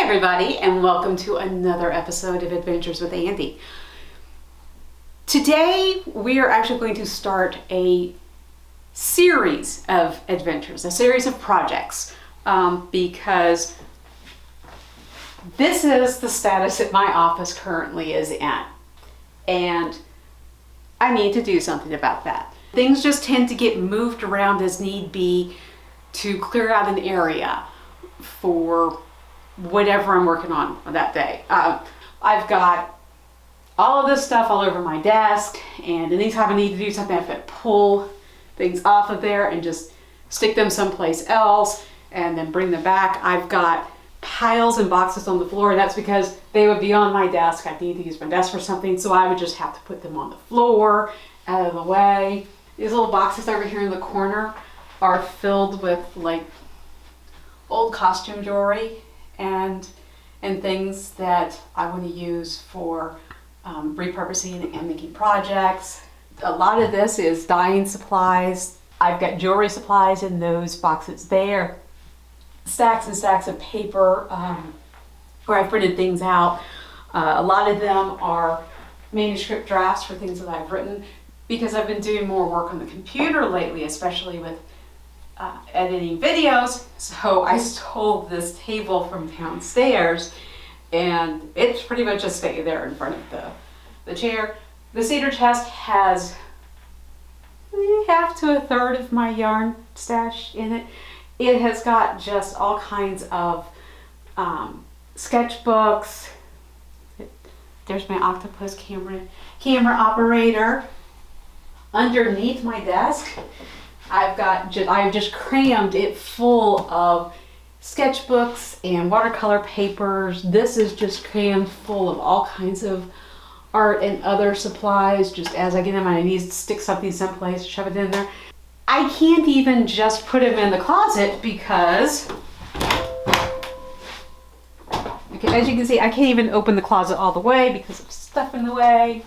everybody, and welcome to another episode of Adventures with Andy. Today we are actually going to start a series of adventures, a series of projects, because this is the status that my office currently is in, and I need to do something about that. Things just tend to get moved around as need be to clear out an area for whatever I'm working on that day. I've got all of this stuff all over my desk, and anytime I need to do something, I have to pull things off of there and just stick them someplace else and then bring them back. I've got piles and boxes on the floor, and that's because they would be on my desk. I need to use my desk for something, so I would just have to put them on the floor, out of the way. These little boxes over here in the corner are filled with like old costume jewelry and things that I want to use for repurposing and making projects. A lot of this is dyeing supplies. I've got jewelry supplies in those boxes there. Stacks and stacks of paper where I've printed things out. A lot of them are manuscript drafts for things that I've written, because I've been doing more work on the computer lately, especially with editing videos. So I stole this table from downstairs, and it's pretty much just staying there in front of the chair. The cedar chest has half to a third of my yarn stash in it. It has got just all kinds of sketchbooks. There's my octopus camera operator. Underneath my desk, I've just crammed it full of sketchbooks and watercolor papers. This is just crammed full of all kinds of art and other supplies. Just as I get them, I need to stick something someplace, shove it in there. I can't even just put them in the closet because as you can see, I can't even open the closet all the way because of stuff in the way.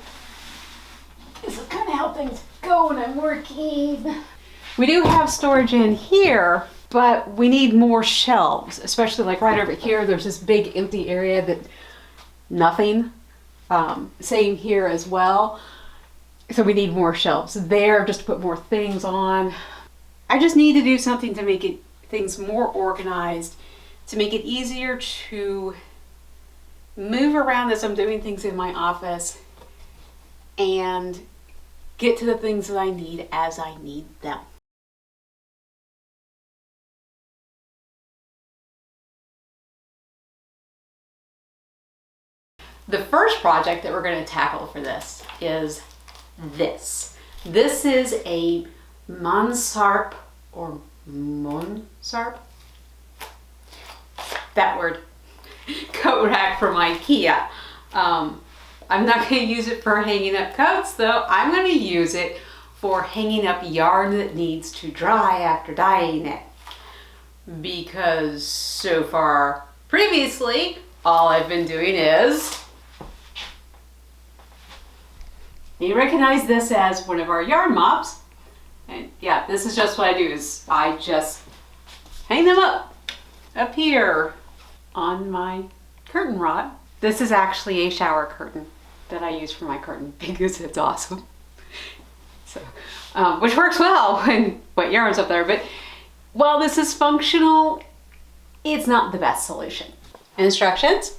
This is kind of how things go when I'm working. We do have storage in here, but we need more shelves, especially like right over here. There's this big empty area that nothing. Same here as well. So we need more shelves there just to put more things on. I just need to do something to make things more organized, to make it easier to move around as I'm doing things in my office and get to the things that I need as I need them. The first project that we're going to tackle for this is this. This is a Monsarp or Monsarp, that word, coat rack from IKEA. I'm not going to use it for hanging up coats though. I'm going to use it for hanging up yarn that needs to dry after dyeing it. Because so far previously, all I've been doing is, you recognize this as one of our yarn mops. And yeah, this is just what I do, is I just hang them up here on my curtain rod. This is actually a shower curtain that I use for my curtain because it's awesome. So, which works well when put yarns up there, but while this is functional, it's not the best solution. Instructions.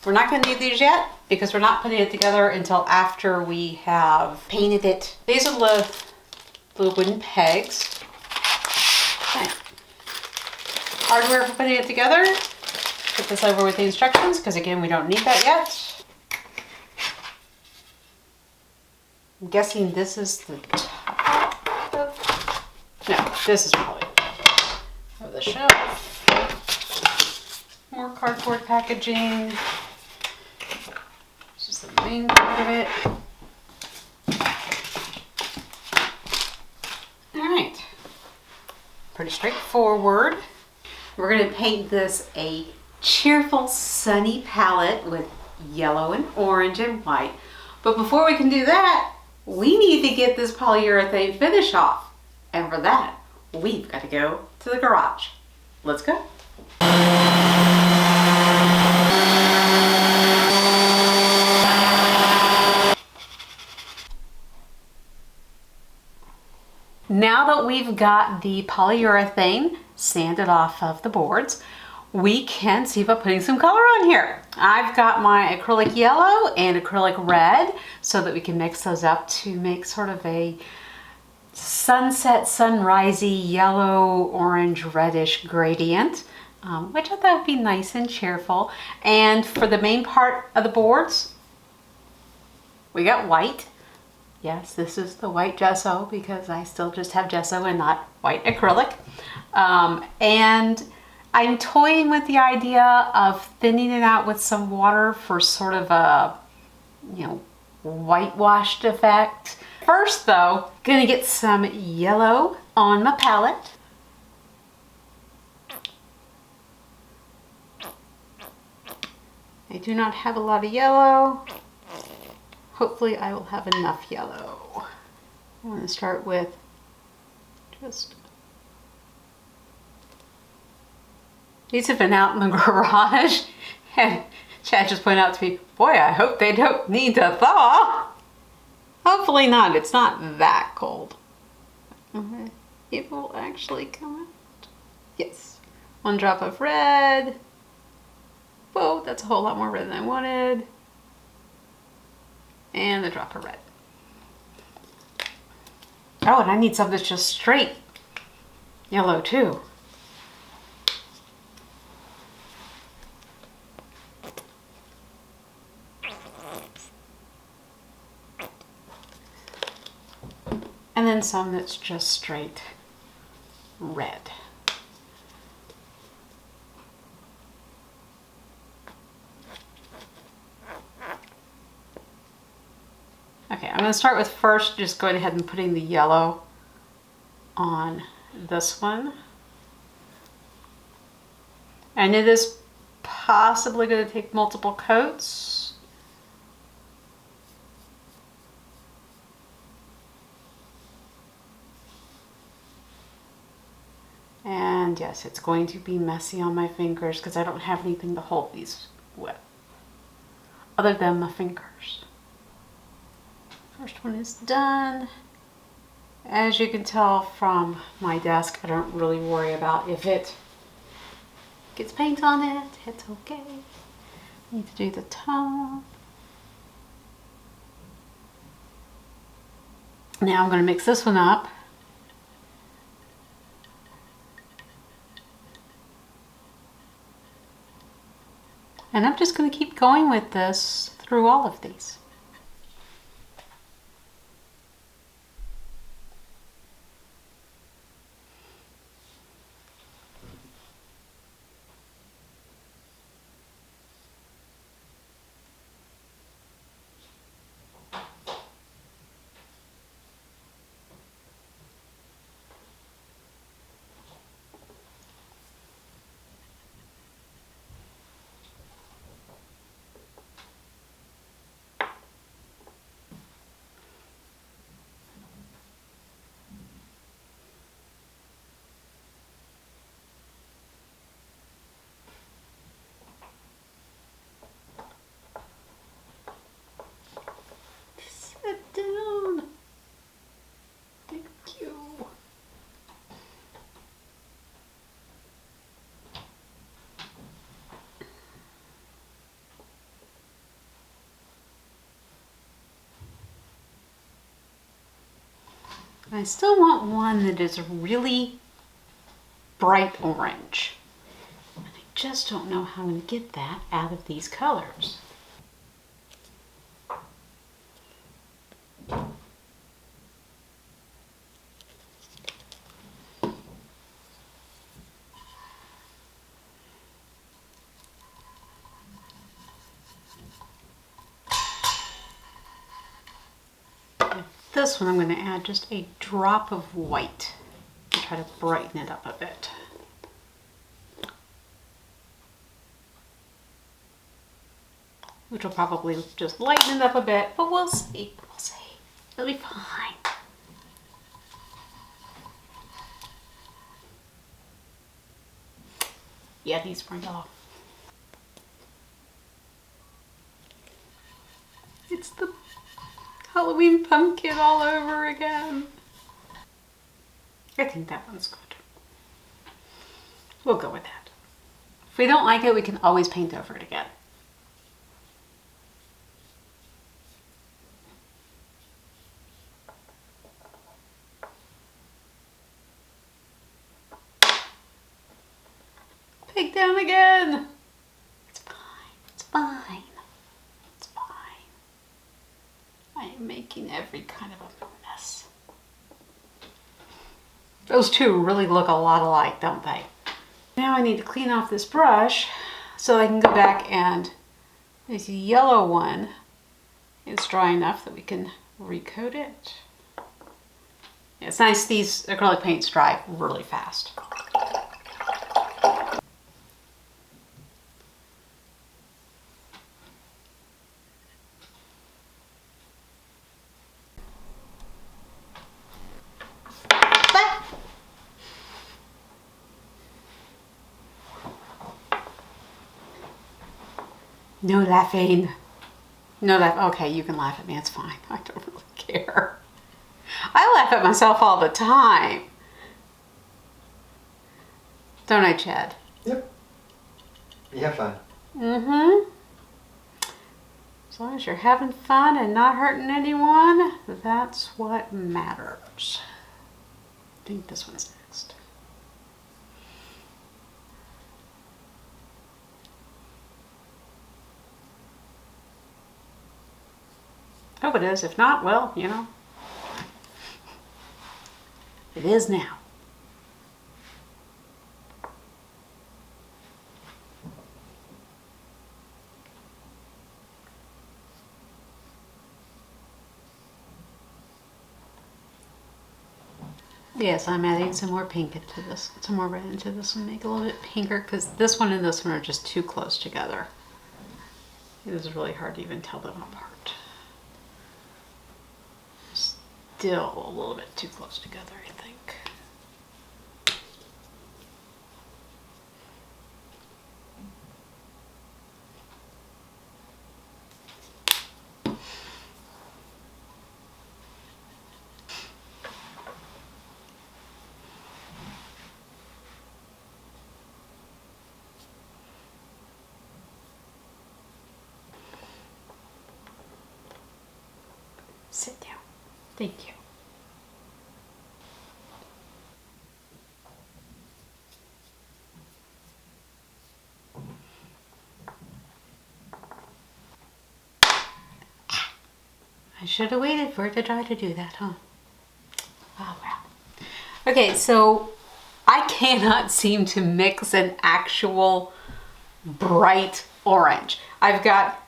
We're not going to need these yet because we're not putting it together until after we have painted it. These are the wooden pegs. Okay. Hardware for putting it together. Put this over with the instructions because again, we don't need that yet. I'm guessing this is the top of, no, this is probably of the shelf. More cardboard packaging. This is the main part of it. All right, pretty straightforward. We're going to paint this a cheerful sunny palette with yellow and orange and white. But before we can do that, we need to get this polyurethane finish off. And for that, we've got to go to the garage. Let's go. now we've got the polyurethane sanded off of the boards, we can see about putting some color on here. I've got my acrylic yellow and acrylic red so that we can mix those up to make sort of a sunset, sunrisey, yellow, orange, reddish gradient, which I thought would be nice and cheerful. And for the main part of the boards, we got white. Yes, this is the white gesso because I still just have gesso and not white acrylic. And I'm toying with the idea of thinning it out with some water for sort of a, whitewashed effect. First though, gonna get some yellow on my palette. I do not have a lot of yellow. Hopefully I will have enough yellow. I'm gonna start with just, these have been out in the garage and Chad just pointed out to me, boy, I hope they don't need to thaw. Hopefully not, it's not that cold. It will actually come out. Yes, 1 drop of red. Whoa, that's a whole lot more red than I wanted. And a drop of red. Oh, and I need something that's just straight yellow too. And then some that's just straight red. Okay, I'm going to start with first just going ahead and putting the yellow on this one. And it is possibly going to take multiple coats. And yes, it's going to be messy on my fingers because I don't have anything to hold these with other than my fingers. First one is done. As you can tell from my desk, I don't really worry about if it gets paint on it. It's okay. Need to do the top. Now I'm going to mix this one up. And I'm just going to keep going with this through all of these. Sit down. Thank you. I still want one that is really bright orange. And I just don't know how I'm going to get that out of these colors. This one I'm going to add just a drop of white to try to brighten it up a bit. Which will probably just lighten it up a bit, but we'll see. We'll see. It'll be fine. Yeah, these burned off. It's the Halloween pumpkin all over again. I think that one's good. We'll go with that. If we don't like it, we can always paint over it again. Take down again. It's fine. It's fine. It's fine. I am making every kind of a mess. Those two really look a lot alike, don't they? Now I need to clean off this brush so I can go back and this yellow one is dry enough that we can recoat it. It's nice these acrylic paints dry really fast. No laughing. No laugh. Okay, you can laugh at me. It's fine. I don't really care. I laugh at myself all the time. Don't I, Chad? Yep. You have fun. Mm-hmm. As long as you're having fun and not hurting anyone, that's what matters. I think this one's next. Hope it is. If not, well, you know. It is now. Yes, I'm adding some more pink into this, some more red into this one, make it a little bit pinker, because this one and this one are just too close together. It is really hard to even tell them apart. Still a little bit too close together, I think. Sit down. Thank you. I should have waited for it to dry to do that, huh? Oh, well. Okay, so I cannot seem to mix an actual bright orange. I've got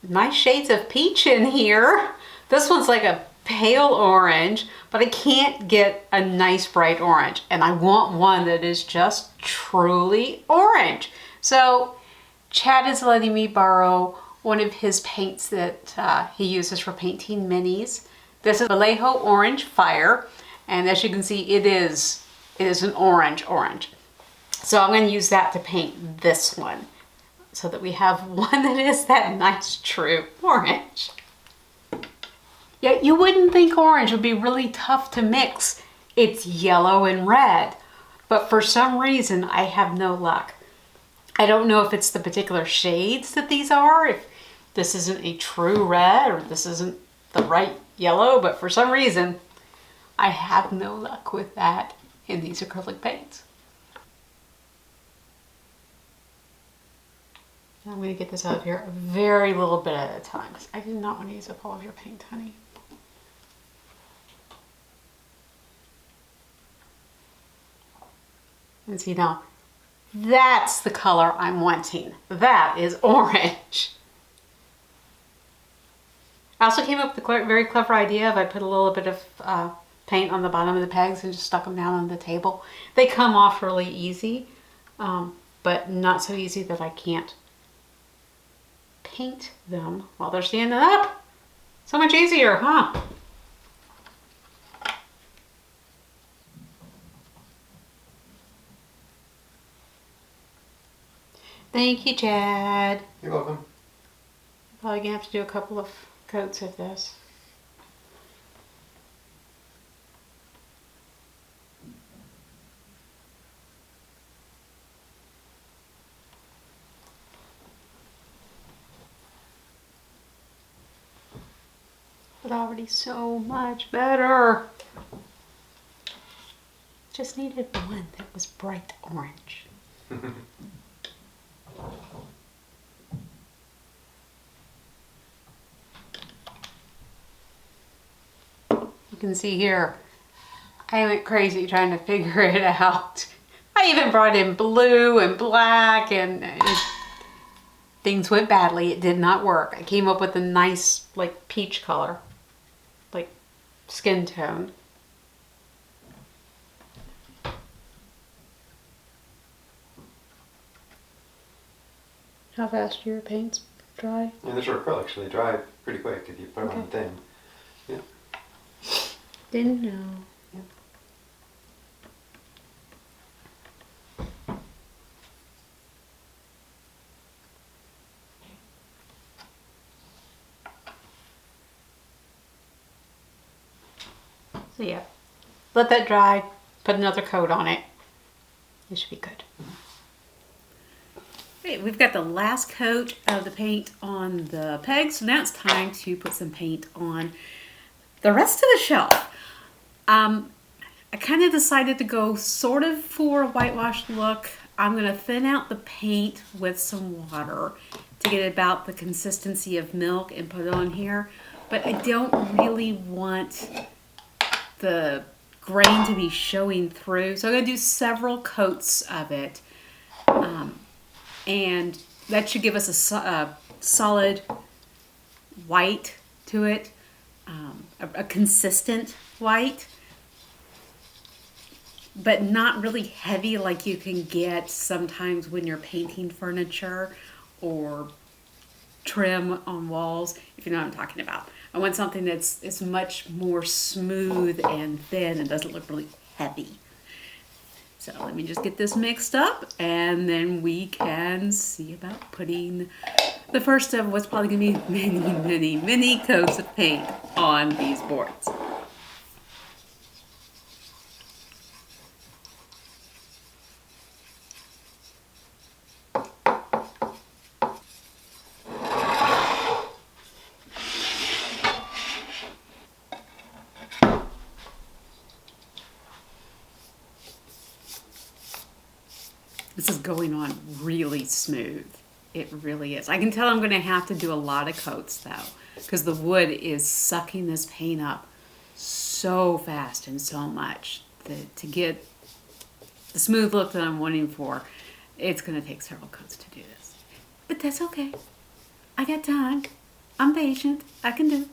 nice shades of peach in here. This one's like a pale orange, but I can't get a nice bright orange. And I want one that is just truly orange. So Chad is letting me borrow one of his paints that he uses for painting minis. This is Vallejo Orange Fire, and as you can see, it is an orange. So I'm going to use that to paint this one, so that we have one that is that nice true orange. Yeah, you wouldn't think orange would be really tough to mix. It's yellow and red, but for some reason I have no luck. I don't know if it's the particular shades that these are, if this isn't a true red or this isn't the right yellow, but for some reason I have no luck with that in these acrylic paints. I'm going to get this out of here a very little bit at a time, because I do not want to use up all of your paint, honey. And see now, that's the color I'm wanting. That is orange. I also came up with a very clever idea of I put a little bit of paint on the bottom of the pegs and just stuck them down on the table. They come off really easy, but not so easy that I can't paint them while they're standing up. So much easier, huh? Thank you, Chad. You're welcome. Probably gonna have to do a couple of coats of this. but already so much better. Just needed one that was bright orange. You can see here, I went crazy trying to figure it out. I even brought in blue and black and things went badly. It did not work. I came up with a nice like peach color, like skin tone. How fast do your paints dry? And this are acrylics, so they dry pretty quick if you put them on the thing. Yeah. Didn't know. Yep. So yeah, let that dry, put another coat on it. It should be good. Great, we've got the last coat of the paint on the pegs, so now it's time to put some paint on the rest of the shelf. I kind of decided to go sort of for a whitewashed look. I'm going to thin out the paint with some water to get about the consistency of milk and put it on here. But I don't really want the grain to be showing through. So I'm going to do several coats of it. And that should give us a solid white to it, a consistent white, but not really heavy like you can get sometimes when you're painting furniture or trim on walls, if you know what I'm talking about. I want something that's much more smooth and thin and doesn't look really heavy. So let me just get this mixed up and then we can see about putting the first of what's probably going to be many coats of paint on these boards. This is going on really smooth. It really is. I can tell I'm going to have to do a lot of coats though, because the wood is sucking this paint up so fast and so much that to get the smooth look that I'm wanting for, it's going to take several coats to do this. But that's okay. I got time. I'm patient. I can do it.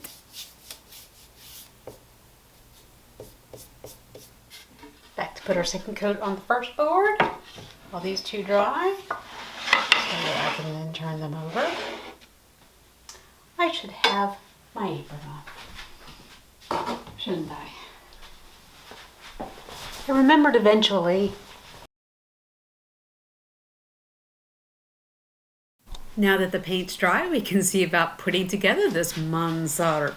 Back to put our second coat on the first board. While these two dry, so that I can then turn them over. I should have my apron on, shouldn't I? I remembered eventually. Now that the paint's dry, we can see about putting together this mansard.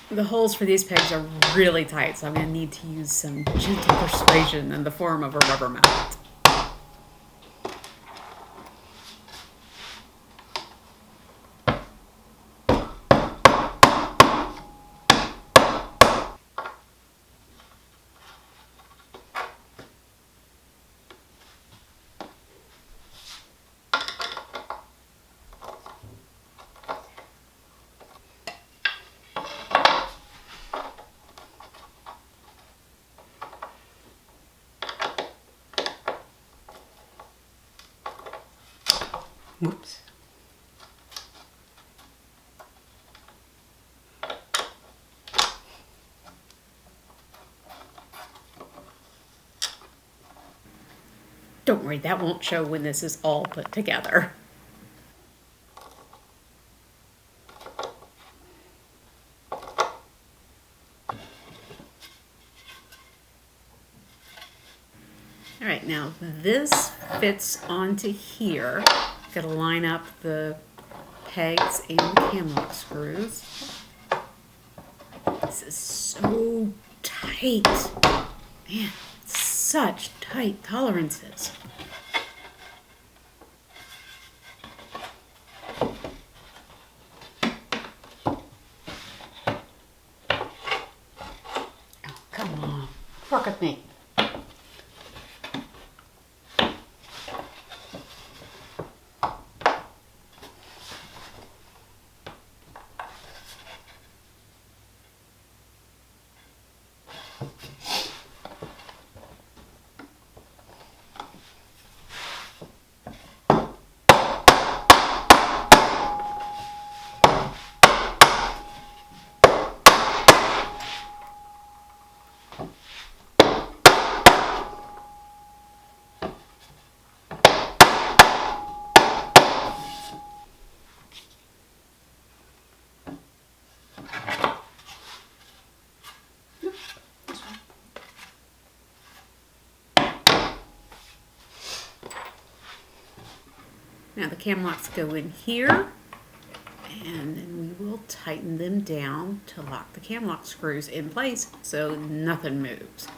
The holes for these pegs are really tight, so I'm going to need to use some gentle persuasion in the form of a rubber mallet. Whoops. Don't worry, that won't show when this is all put together. All right, now this fits onto here. Got to line up the pegs and the camlock screws. This is so tight. Man, such tight tolerances. with me. Now the cam locks go in here, and then we will tighten them down to lock the cam lock screws in place so nothing moves.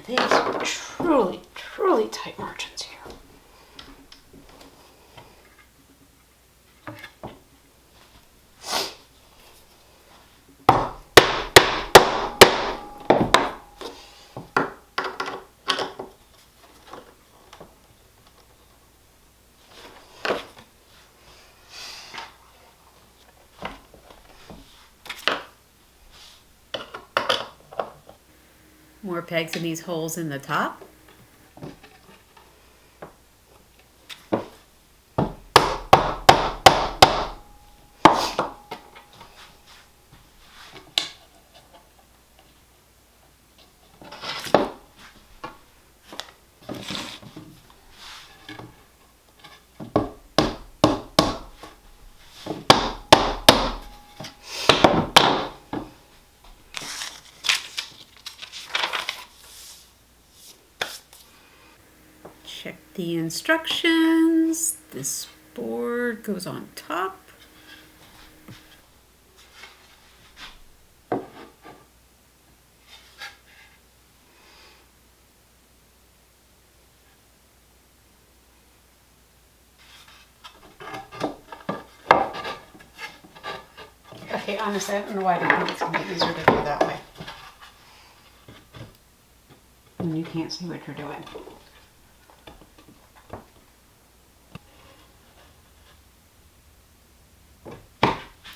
These are truly, truly tight margins here. More pegs in these holes in the top. Check the instructions. This board goes on top. Okay, honestly, I don't know why I think it's going to be easier to do that way. And you can't see what you're doing.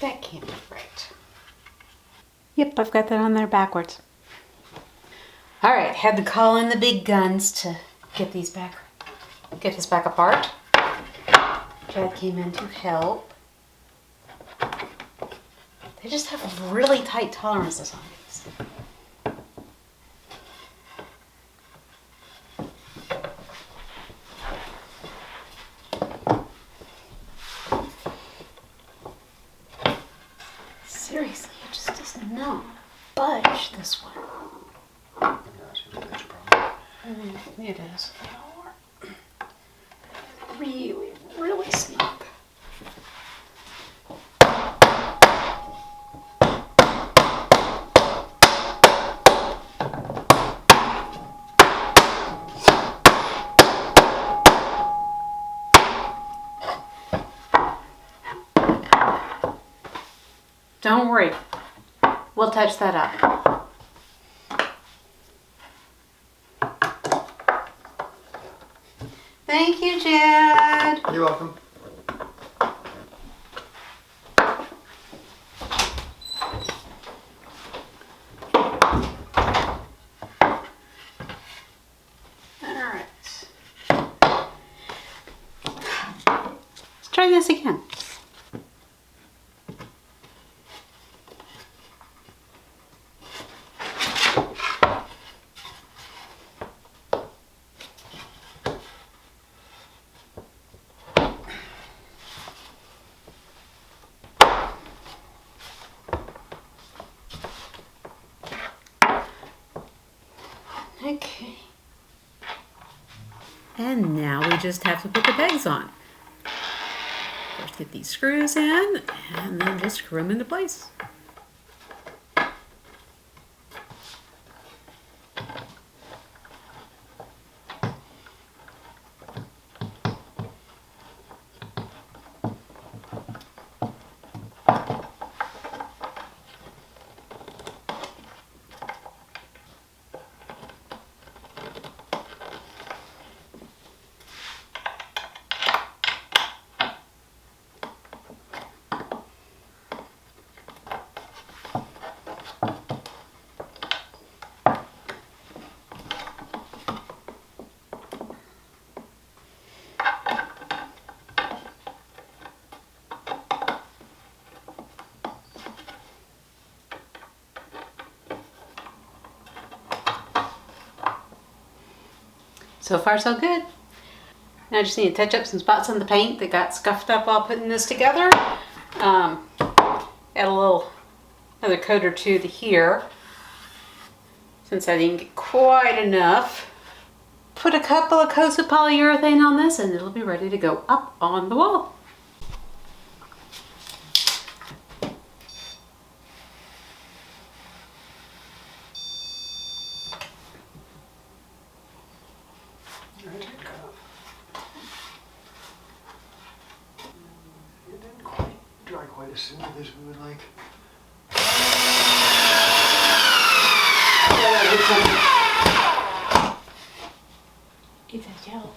That can't be right. Yep, I've got that on there backwards. All right, had to call in the big guns to get this back apart. Chad came in to help. They just have really tight tolerances on these. Seriously, it just does not budge this one. It is. Really, really snug. Don't worry, we'll touch that up. Thank you, Jed. You're welcome. Alright. Let's try this again. Okay. And now we just have to put the pegs on. Of course, to get these screws in and then just screw them into place. So far so good. Now I just need to touch up some spots on the paint that got scuffed up while putting this together. Add another coat or two to here, since I didn't get quite enough. Put a couple of coats of polyurethane on this and it'll be ready to go up on the wall. It didn't quite dry quite as soon as we would like. It's a gel.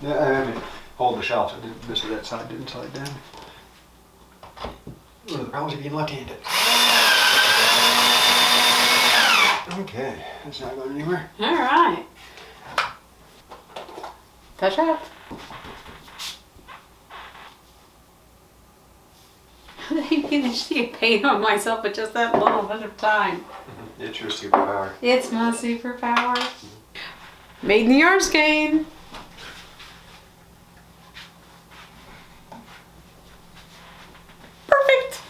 No, I mean, hold the shelf so it didn't miss that side, didn't slide down. One of the problems of being left-handed. Okay, that's not going anywhere. All right. Touch up. I'm gonna see paint on myself at just that little bit of time. It's your superpower. It's my superpower. Made in the yarn skein. Perfect.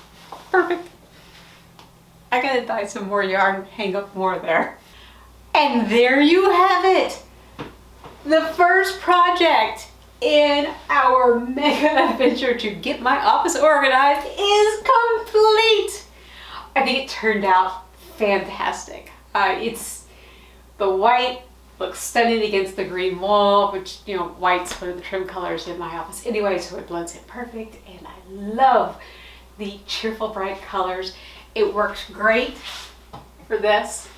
Perfect. I gotta dye some more yarn, hang up more there. And there you have it. The first project in our mega adventure to get my office organized is complete. I think it turned out fantastic. It's the white looks stunning against the green wall, which, you know, white's one of the trim colors in my office anyway, so it blends in perfect. And I love the cheerful bright colors. It works great for this.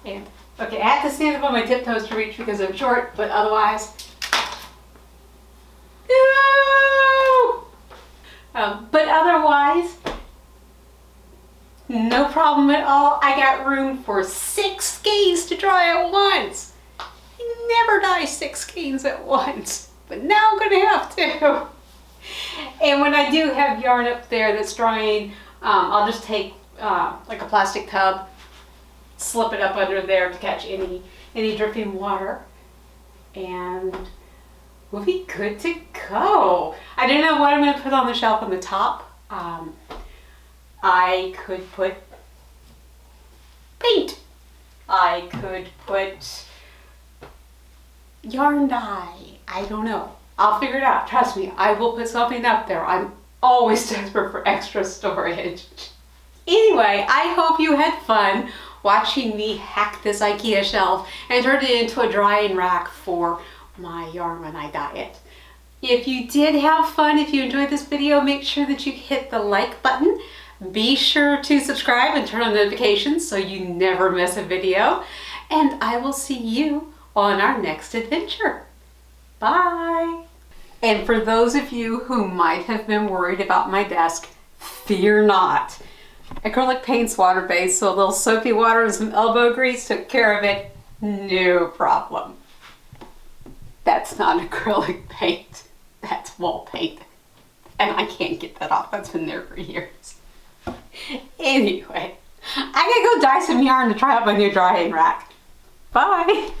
And okay, I have to stand up on my tiptoes to reach because I'm short, but otherwise, no! But otherwise, no problem at all. I got room for 6 skeins to dry at once. I never dye 6 skeins at once, but now I'm gonna have to. And when I do have yarn up there that's drying, I'll just take like a plastic tub, slip it up under there to catch any dripping water, and we'll be good to go. I don't know what I'm going to put on the shelf on the top. I could put paint. I could put yarn dye. I don't know. I'll figure it out. Trust me, I will put something up there. I'm always desperate for extra storage. Anyway, I hope you had fun watching me hack this IKEA shelf and turn it into a drying rack for my yarn when I dye it. If you did have fun, if you enjoyed this video, make sure that you hit the like button. Be sure to subscribe and turn on notifications so you never miss a video. And I will see you on our next adventure. Bye. And for those of you who might have been worried about my desk, fear not. Acrylic paint's water-based, so a little soapy water and some elbow grease took care of it. No problem. That's not acrylic paint. That's wall paint. And I can't get that off. That's been there for years. Anyway, I gotta go dye some yarn to try out my new drying rack. Bye.